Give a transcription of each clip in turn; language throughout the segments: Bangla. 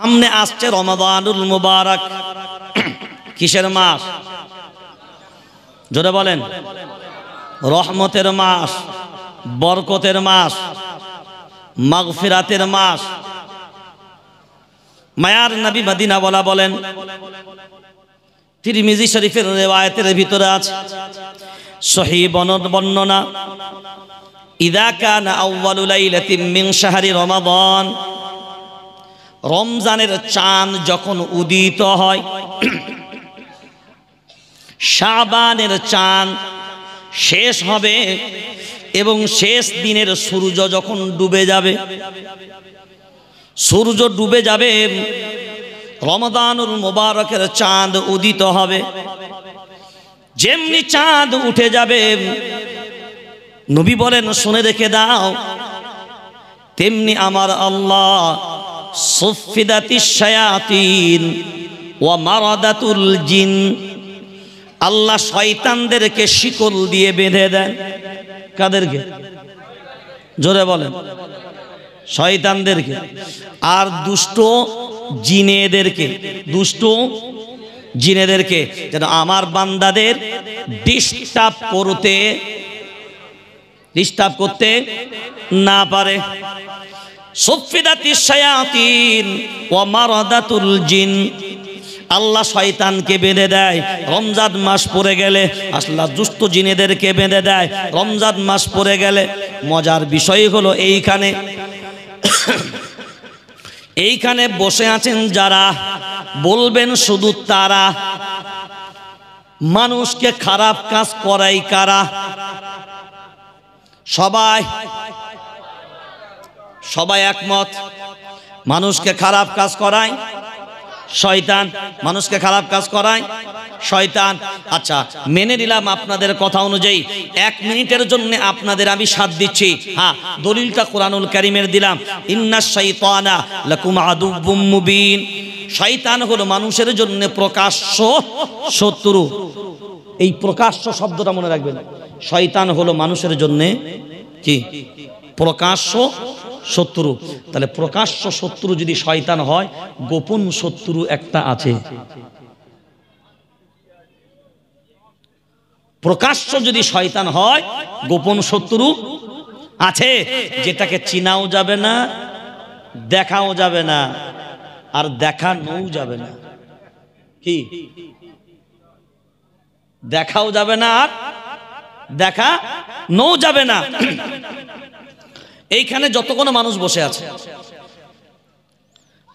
সামনে আসছে রমাদানুল মুবারক। কিসের মাস? জোরে বলেন। রহমতের মাস, বরকতের মাস, মাগফিরাতের মাস। মায়ার নবী মদিনা ওয়ালা বলেন, তিরমিজি শরীফের রিওয়ায়াতের ভিতরে আছে সহিহ বর্ণনা, ইযা কানা আউয়ালু লাইলাতিন মিন শাহরি রমাদান, রমজানের চাঁদ যখন উদিত হয়, শাবানের চাঁদ শেষ হবে এবং শেষ দিনের সূর্য যখন ডুবে যাবে, সূর্য ডুবে যাবে, রমাদানুল মুবারকের চাঁদ উদিত হবে। যেমনি চাঁদ উঠে যাবে, নবী বলেন শুনে রেখে দাও, তেমনি আমার আল্লাহ সুফিদাতিশ শায়াতিন ওয়া মারাদাতুল জিন, আল্লাহ শয়তানদেরকে শিকল দিয়ে বেঁধে দেন। কাদেরকে? জোরে বলেন। শয়তানদেরকে। আর দুষ্ট জিনেদেরকে, দুষ্ট জিনেদেরকে যেন আমার বান্দাদের ডিস্টার্ব করতে না পারে। সুফিদাতিশ শায়াতিন ওয়া মারাদাতুল জিন, আল্লাহ শয়তানকে বেঁধে দেয় রমজান মাস পড়ে গেলে, আল্লাহ দুষ্ট জিনেদেরকে বেঁধে দেয় রমজান মাস পড়ে গেলে। মজার বিষয় হলো এইখানে বসে আছেন যারা, বলবেন শুধু তারা, মানুষকে খারাপ কাজ করাই কারা? সবাই একমত, মানুষকে খারাপ কাজ করায় শয়তান, মানুষকে খারাপ কাজ করায় শয়তান। আচ্ছা, মেনে নিলাম আপনাদের কথা অনুযায়ী। 1 মিনিটের জন্য আপনাদের আমি সাথ দিচ্ছি। হ্যাঁ, দলিলটা কোরআনুল কারীমের দিলাম, ইন্নাশ শাইতানা লাকুম আদুউম মুবিন, শয়তান হলো মানুষের জন্য প্রকাশ্য শত্রু। এই প্রকাশ্য শব্দটা মনে রাখবেন, শয়তান হলো মানুষের জন্য কি? প্রকাশ্য শত্রু। তাহলে প্রকাশ্য শত্রু যদি শয়তান হয়, গোপন শত্রু একটা আছে। প্রকাশ্য যদি শয়তান হয়, গোপন শত্রু আছে, যেটাকে চিনাও যাবে না, দেখাও যাবে না, আর দেখানোও যাবে না। কি? দেখাও যাবে না আর দেখানোও যাবে না। এইখানে যতগুলো মানুষ বসে আছে,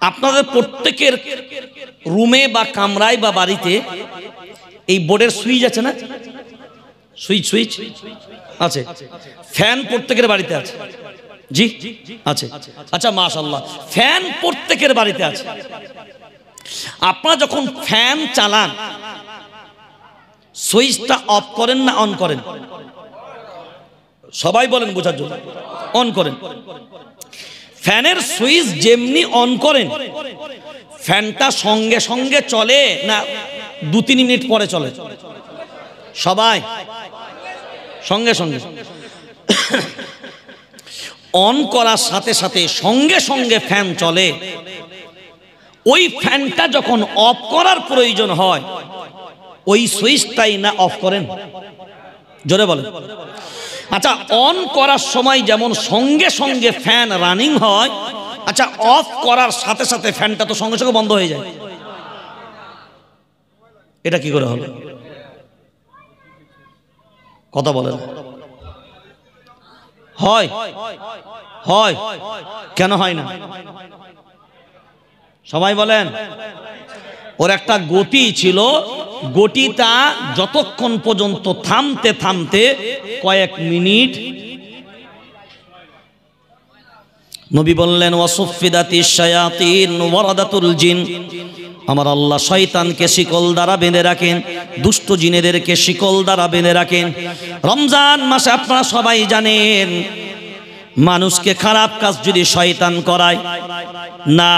আপনাদের প্রত্যেকের রুমে বা কামরায় বা বাড়িতে এই বোর্ডের সুইচ আছে না? সুইচ আছে। ফ্যান প্রত্যেকের বাড়িতে আছে? জি আছে। আচ্ছা, মাশাআল্লাহ, ফ্যান প্রত্যেকের বাড়িতে আছে। আপনারা যখন ফ্যান চালান, সুইচটা অফ করেন না অন করেন? সবাই বলেন বোঝার জন্য। অন করেন। ফ্যানের সুইচ যেমনি অন করেন, ফ্যানটা সঙ্গে সঙ্গে চলে না 2-3 মিনিট পরে চলে? সবাই সঙ্গে সঙ্গে। অন করার সাথে সাথে সঙ্গে সঙ্গে ফ্যান চলে। ওই ফ্যানটা যখন অফ করার প্রয়োজন হয়, ওই সুইচটাই না অফ করেন? জোরে বলেন। আচ্ছা, অন করার সময় যেমন সঙ্গে সঙ্গে ফ্যান রানিং হয়, আচ্ছা অফ করার সাথে সাথে ফ্যানটা তো সঙ্গে সঙ্গে বন্ধ হয়ে যায়। এটা কি করে হলো? কথা বলেন। হয় হয় কেন হয় না? সবাই বলেন। ওর একটা গতি ছিল, গতিটা যতক্ষণ পর্যন্ত থামতে থামতে কয়েক মিনিট। নবী বললেন, ওয়াসুফিদাতিশ শায়াতিন ওয়ারাদাতুল জিন, আমার আল্লাহ শয়তানকে শিকল দ্বারা বেঁধে রাখেন, দুষ্ট জিনেদেরকে শিকল দ্বারা বেঁধে রাখেন। রমজান মাসে আপনারা সবাই জানেন, মানুষকে খারাপ কাজ যদি শয়তান করায়, না।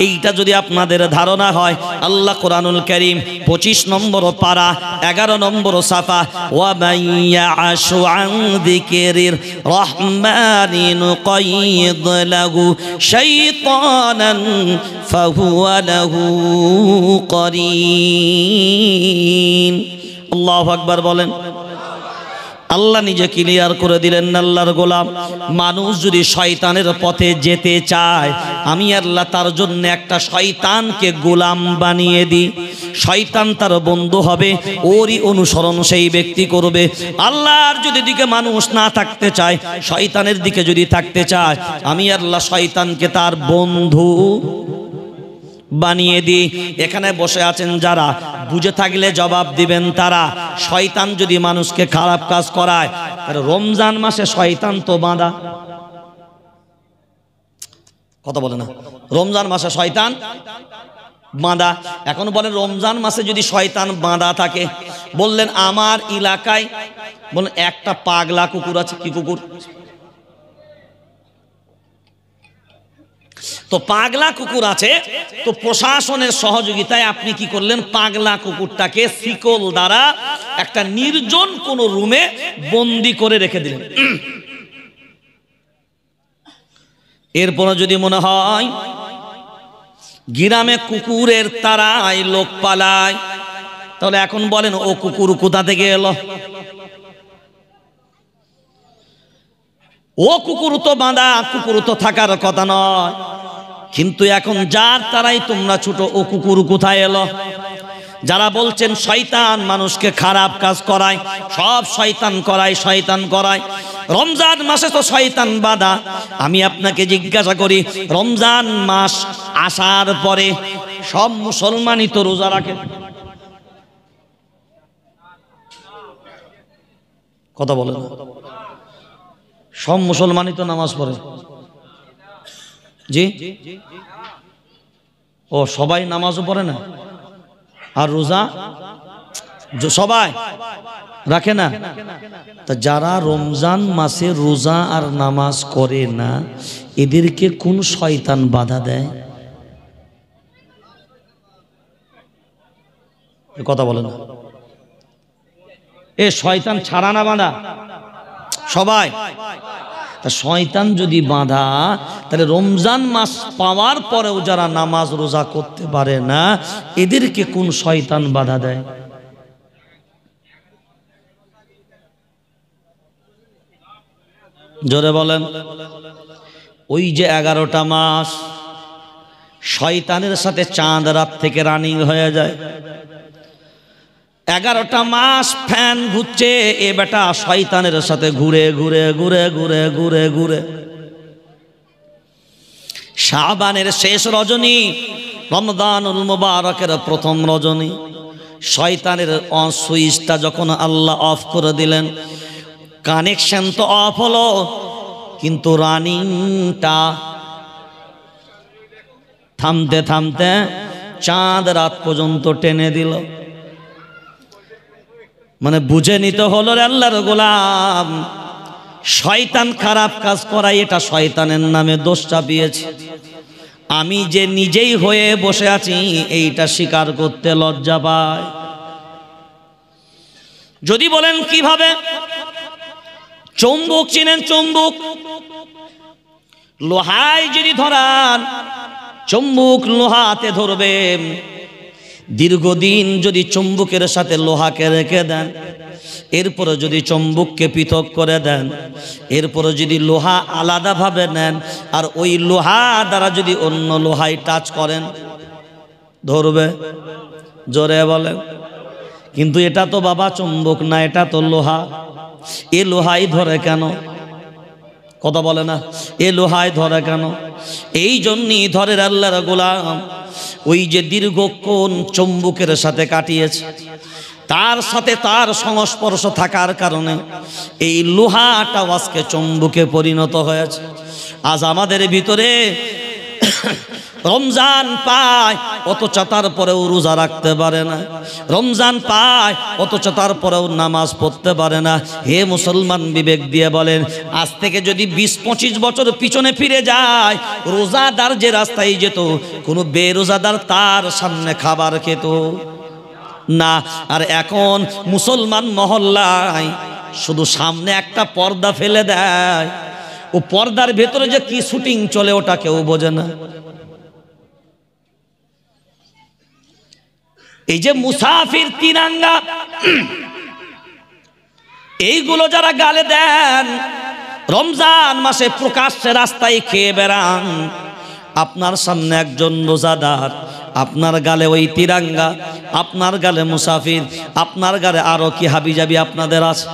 এইটা যদি আপনাদের ধারণা হয়, আল্লাহ কোরআনুল কারীম 25 নম্বর পারা 11 নম্বর সাফা, ওয়া মাইয়াশু আন যিকিরির রহমানি নুকাইয়িদ লাহু শাইতানান ফাহুয়া লাহু করিন। আল্লাহু আকবার বলেন। আল্লাহ নিজে ক্লিয়ার করে দিলেন, আল্লাহর গোলাম মানুষ যদি শয়তানের পথে যেতে চায়, আমি আল্লাহ তার জন্য একটা শয়তানকে গোলাম বানিয়ে দিই। শয়তান তার বন্ধু হবে, ওরই অনুসরণ সেই ব্যক্তি করবে। আল্লাহর যদি দিকে মানুষ না থাকতে চায়, শয়তানের দিকে যদি থাকতে চায়, আমি আল্লাহ শয়তানকে তার বন্ধু বানিয়ে দিই। এখানে বসে আছেন যারা, বুঝে থাকলে জবাব দিবেন তারা। শয়তান যদি মানুষকে খারাপ কাজ করায়, তাহলে রমজান মাসে শয়তান তো বাঁধা, কথা বলে না, রমজান মাসে শয়তান বাঁধা। এখন বলেন রমজান মাসে যদি শয়তান বাঁধা থাকে, বললেন আমার এলাকায় বলেন একটা পাগলা কুকুর আছে। কি কুকুর? তো পাগলা কুকুর আছে, তো প্রশাসনের সহযোগিতায় আপনি কি করলেন, পাগলা কুকুরটাকে শিকল দ্বারা একটা নির্জন কোন রুমে বন্দি করে রেখে দিলেন। এরপর যদি মনে হয় গ্রামে কুকুরের তারাই লোক পালায়, তাহলে এখন বলেন ও কুকুর কোথা থেকে এলো? ও কুকুর তো বাঁধা, কুকুর তো থাকার কথা নয়। কিন্তু এখন যার তারাই তোমরা ছোট, ও কুকুর কোথায় এলো? যারা বলছেন শয়তান মানুষকে খারাপ কাজ করায়, সব শয়তান করায়, শয়তান করায়, রমজান মাসে তো শয়তান বাঁধা। আমি আপনাকে জিজ্ঞাসা করি, রমজান মাস আসার পরে সব মুসলমানই তো রোজা রাখে, কথা বলেন, সব মুসলমানই তো নামাজ পড়ে। জি, ও সবাই নামাজও পড়ে না আর রোজা সবাই রাখে না। তা যারা রমজান মাসে রোজা আর নামাজ করে না, এদেরকে কোন শয়তান বাধা দেয়? কথা বলে না। এ শয়তান ছাড়া না বাঁধা সবাই? তা শয়তান যদি বাঁধা, তাহলে রমজান মাস পাওয়ার পরেও যারা নামাজ রোজা করতে পারে না, এদেরকে কোন শয়তান বাধা দেয়? জোরে বলেন। ওই যে 11টা মাস শয়তানের সাথে চাঁদ রাত থেকে রানিং হয়ে যায়। 11টা মাস ফ্যান ঘুরছে, এ বেটা শয়তানের সাথে ঘুরে ঘুরে ঘুরে ঘুরে ঘুরে ঘুরে শাবানের শেষ রজনী, রমজানুল মুবারকের প্রথম রজনী, শয়তানের সুইচটা যখন আল্লাহ অফ করে দিলেন, কানেকশন তো অফ হলো, কিন্তু রানিংটা থামতে থামতে চাঁদ রাত পর্যন্ত টেনে দিল। মানে বুঝে নিতে হলো আল্লাহর গোলাম, শয়তান খারাপ কাজ করায়, এটা শয়তানের নামে দোষ চাপিয়েছে। আমি যে নিজেই হয়ে বসে আছি এইটা স্বীকার করতে লজ্জা পায়। যদি বলেন কিভাবে, চুম্বক চিনেন? চুম্বক লোহায় যদি ধরান, চুম্বক লোহাতে ধরবে, দীর্ঘদিন যদি চুম্বকের সাথে লোহাকে রেখে দেন, এরপরে যদি চুম্বককে পৃথক করে দেন, এরপরে যদি লোহা আলাদাভাবে নেন, আর ওই লোহা দ্বারা যদি অন্য লোহায় টাচ করেন, ধরবে? জোরে বলেন। কিন্তু এটা তো বাবা চুম্বক না, এটা তো লোহা। এ লোহাই ধরে কেন? কথা বলে না, এ লোহায় ধরে কেন? এই জন্যই ধরে আল্লাহর গোলাম। ওই যে দীর্ঘক্ষণ চুম্বকের সাথে কাটিয়েছে, তার সাথে তার সংস্পর্শ থাকার কারণে এই লোহাটা আজকে চুম্বকে পরিণত হয়েছে। আজ আমাদের ভিতরে রমজান পায় অথচ তারপরেও রোজা রাখতে পারে না, রমজান পায় অথচ তারপরেও নামাজ পড়তে পারে না। হে মুসলমান, বিবেক দিয়ে বলেন, আজ থেকে যদি 20-25 বছর পিছনে ফিরে যায়, রোজাদার যে রাস্তায় যেত, কোনো বেরোজাদার তার সামনে খাবার খেত না। আর এখন মুসলমান মহল্লায় শুধু সামনে একটা পর্দা ফেলে দেয়, ও পর্দার ভেতরে যে কি শুটিং চলে ওটা কেউ বোঝে না। এই যে মুসাফির, তিরাঙ্গা, এইগুলো যারা গালে দেন, রমজান মাসে প্রকাশ্যে রাস্তায় খেয়ে বেড়ান, আপনার সামনে একজন রোজাদার, আপনার গালে ওই তিরাঙ্গা, আপনার গালে মুসাফির, আপনার গালে আরো কি হাবিজাবি আপনাদের আছে,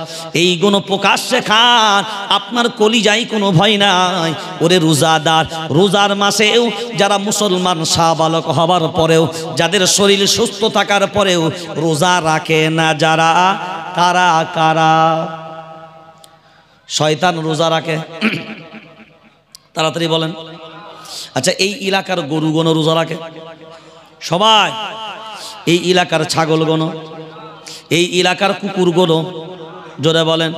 এইগুলো প্রকাশ্যে খান, আপনার কলিজায় কোনো ভয় নাই। ওরে রোজাদার, রোজার মাসেও যারা মুসলমান শাহবালক হবার পরেও, যাদের শরীর সুস্থ থাকার পরেও রোজা রাখে না যারা, কারা কারা? শয়তান রোজা রাখে, তাড়াতাড়ি বলেন। আচ্ছা, এই এলাকার গরুগণ রোজা রাখে সবাই, এই এলাকার ছাগলগণ, এই এলাকার কুকুরগণ, জোরে বলেন।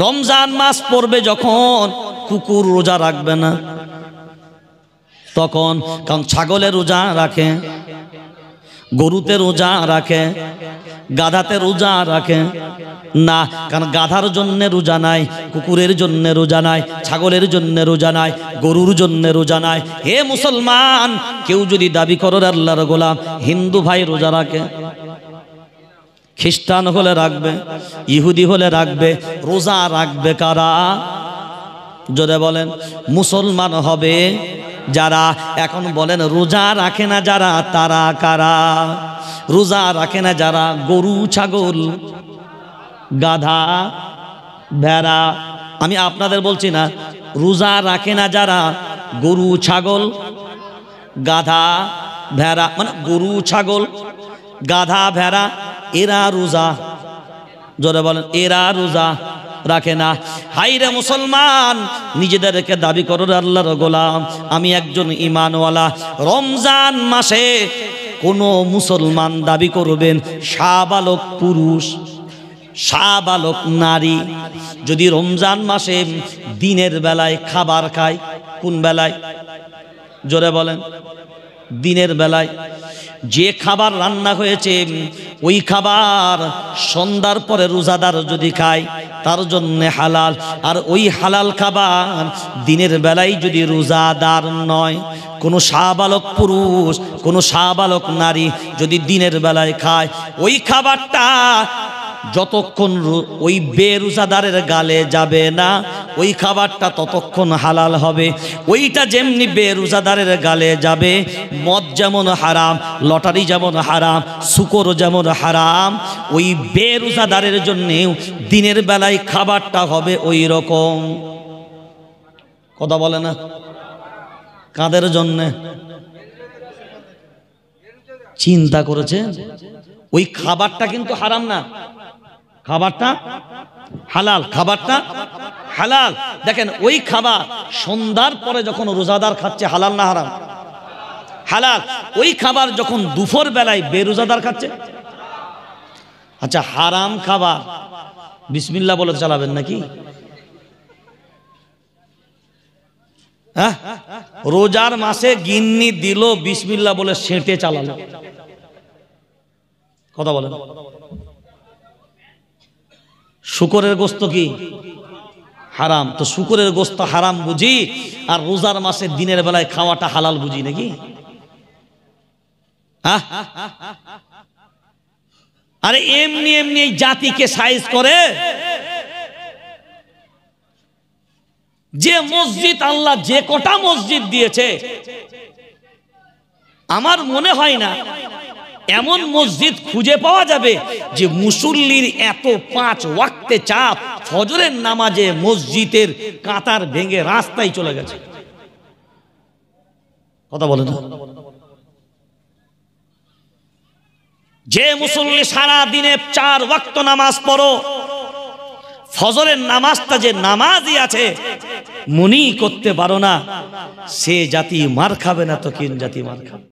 রমজান মাস পড়বে যখন, কুকুর রোজা রাখবে না তখন, কারণ ছাগলে রোজা রাখে, গরুতে রোজা রাখে, গাধাতে রোজা রাখে না, কারণ গাধার জন্য রোজা নাই, কুকুরের জন্য রোজা নাই, ছাগলের জন্য রোজা নাই, গরুর জন্য রোজা নাই। হে মুসলমান, কেউ যদি দাবি করো আল্লাহর গোলাম, হিন্দু ভাই রোজা রাখে, খ্রিস্টান হলে রাখবে, ইহুদি হলে রাখবে, রোজা রাখবে কারা? জোরে বলেন। মুসলমান হবে যারা। এখন বলেন, রোজা রাখে না যারা, তারা কারা? রোজা রাখে না যারা গরু, ছাগল, গাধা, ভেড়া, আমি আপনাদের বলছি না, রোজা রাখে না যারা গরু, ছাগল, গাধা, ভেড়া, মানে গরু, ছাগল, গাধা, ভেড়া, এরা রোজা, জোরে বলেন, এরা রোজা রাখে না। হাইরে মুসলমান, নিজেদেরকে দাবি করো আল্লাহর গোলাম, আমি একজন ঈমানওয়ালা। রমজান মাসে কোনো মুসলমান দাবি করবেন, শাহবালক পুরুষ, শাহবালক নারী, যদি রমজান মাসে দিনের বেলায় খাবার খায়, কোন বেলায়? জোরে বলেন। দিনের বেলায় যে খাবার রান্না হয়েছে, ওই খাবার সন্ধ্যার পরে রোজাদার যদি খায় তার জন্য হালাল। আর ওই হালাল খাবার দিনের বেলায় যদি রোজাদার নয়, কোনো শাহবালক পুরুষ, কোনো শাহবালক নারী যদি দিনের বেলায় খায়, ওই খাবারটা যতক্ষণ ওই বেরোজাদারের গালে যাবে না, ওই খাবারটা ততক্ষণ হালাল হবে। ওইটা যেমনি বেরোজাদারের গালে যাবে, মদ যেমন হারাম, লটারি যেমন হারাম, শুকর যেমন হারাম, ওই বেরোজাদারের জন্যেও দিনের বেলায় খাবারটা হবে ওই রকম। কথা বলে না? কাদের জন্যে? চিন্তা করেছে? ওই খাবারটা কিন্তু হারাম না, খাবারটা হালাল, খাবারটা হালাল। দেখেন, ওই খাবার সন্ধ্যার পরে যখন রোজাদার খাচ্ছে, হালাল না হারাম? হালাল। ওই খাবার যখন দুপুর বেলায় বেরোজাদার খাচ্ছে, আচ্ছা, হারাম খাবার বিসমিল্লাহ বলে চালাবেন নাকি? হ্যাঁ, রোজার মাসে গিন্নি দিল, বিসমিল্লাহ বলে সেঁটে চালালো। কথা বলেন। শুকরের গোস্ত কি হারাম? তো শুকরের গোস্ত হারাম বুঝি, আর রোজার মাসে দিনের বেলায় খাওয়াটা হালাল বুঝি নাকি? আরে এমনি এমনি জাতিকে সাইজ করে। যে মসজিদ আল্লাহ যে কটা মসজিদ দিয়েছে, আমার মনে হয় না এমন মসজিদ খুঁজে পাওয়া যাবে যে মুসল্লির এত 5 ওয়াক্তে চাপ, ফজরের নামাজে মসজিদের কাতার ভেঙে রাস্তায় চলে গেছে। কথা বলে না? যে মুসল্লি সারা দিনে 4 ওয়াক্ত নামাজ পড়ো, ফজরের নামাজটা যে নামাজই আছে, মনেই করতে পারো না, সে জাতি মার খাবে না তো কোন জাতি মার খাবে?